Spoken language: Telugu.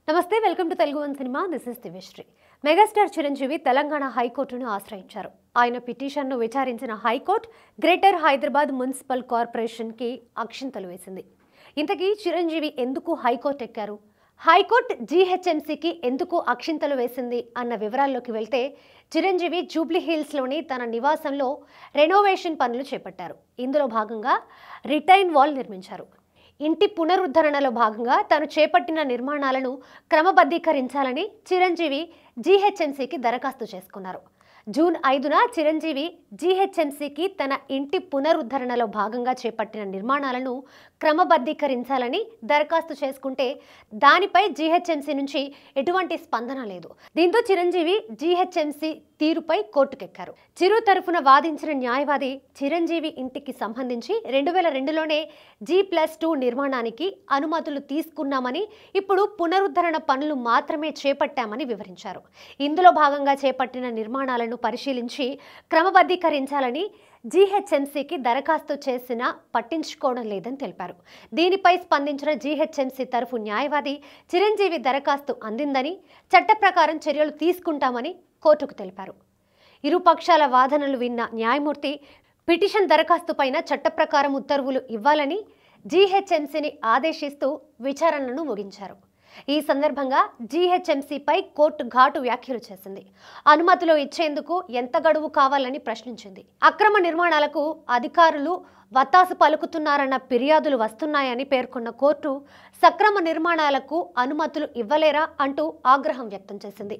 నమస్తే welcome to Telugu one cinema this is Divyasri. Megastar Chiranjeevi Telangana హైకోర్టును ఆశ్రయించారు. ఆయన పిటిషన్ను విచారించిన హైకోర్టు గ్రేటర్ హైదరాబాద్ మున్సిపల్ కార్పొరేషన్కి అక్షింతలు వేసింది. ఇంతకీ చిరంజీవి ఎందుకు హైకోర్టు ఎక్కారు, హైకోర్టు జీహెచ్ఎంసీకి ఎందుకు అక్షింతలు వేసింది అన్న వివరాల్లోకి వెళ్తే, చిరంజీవి జూబ్లీ హిల్స్లోని తన నివాసంలో రెనోవేషన్ పనులు చేపట్టారు. ఇందులో భాగంగా రిటైన్ వాల్ నిర్మించారు. ఇంటి పునరుద్ధరణలో భాగంగా తాను చేపట్టిన నిర్మాణాలను క్రమబద్ధీకరించాలని చిరంజీవి జీహెచ్ఎంసీకి దరఖాస్తు చేసుకున్నారు. జూన్ 5న చిరంజీవి జీహెచ్ఎంసీకి తన ఇంటి పునరుద్ధరణలో భాగంగా చేపట్టిన నిర్మాణాలను క్రమబద్ధీకరించాలని దరఖాస్తు చేసుకుంటే, దానిపై జీహెచ్ఎంసీ నుంచి ఎటువంటి స్పందన లేదు. దీంతో చిరంజీవి జీహెచ్ఎంసీ తీరుపై కోర్టుకెక్కారు. చిరు తరఫున వాదించిన న్యాయవాది, చిరంజీవి ఇంటికి సంబంధించి 2002లోనే G+2 నిర్మాణానికి అనుమతులు తీసుకున్నామని, ఇప్పుడు పునరుద్ధరణ పనులు మాత్రమే చేపట్టామని వివరించారు. ఇందులో భాగంగా చేపట్టిన నిర్మాణాలను పరిశీలించి క్రమబద్ధీకరించాలని జీహెచ్ఎంసీకి దరఖాస్తు చేసినా పట్టించుకోవడం లేదని తెలిపారు. దీనిపై స్పందించిన జీహెచ్ఎంసీ తరఫు న్యాయవాది, చిరంజీవి దరఖాస్తు అందిందని, చట్ట ప్రకారం చర్యలు తీసుకుంటామని కోర్టుకు తెలిపారు. ఇరు పక్షాల వాదనలు విన్న న్యాయమూర్తి పిటిషన్ దరఖాస్తుపైన చట్ట ప్రకారం ఉత్తర్వులు ఇవ్వాలని జీహెచ్ఎంసీని ఆదేశిస్తూ విచారణను ముగించారు. ఈ సందర్భంగా జీహెచ్ఎంసీపై కోర్టు ఘాటు వ్యాఖ్యలు చేసింది. అనుమతులు ఇచ్చేందుకు ఎంత గడువు కావాలని ప్రశ్నించింది. అక్రమ నిర్మాణాలకు అధికారులు వత్తాసు పలుకుతున్నారన్న ఫిర్యాదులు వస్తున్నాయని పేర్కొన్న కోర్టు, సక్రమ నిర్మాణాలకు అనుమతులు ఇవ్వలేరా అంటూ ఆగ్రహం వ్యక్తం చేసింది.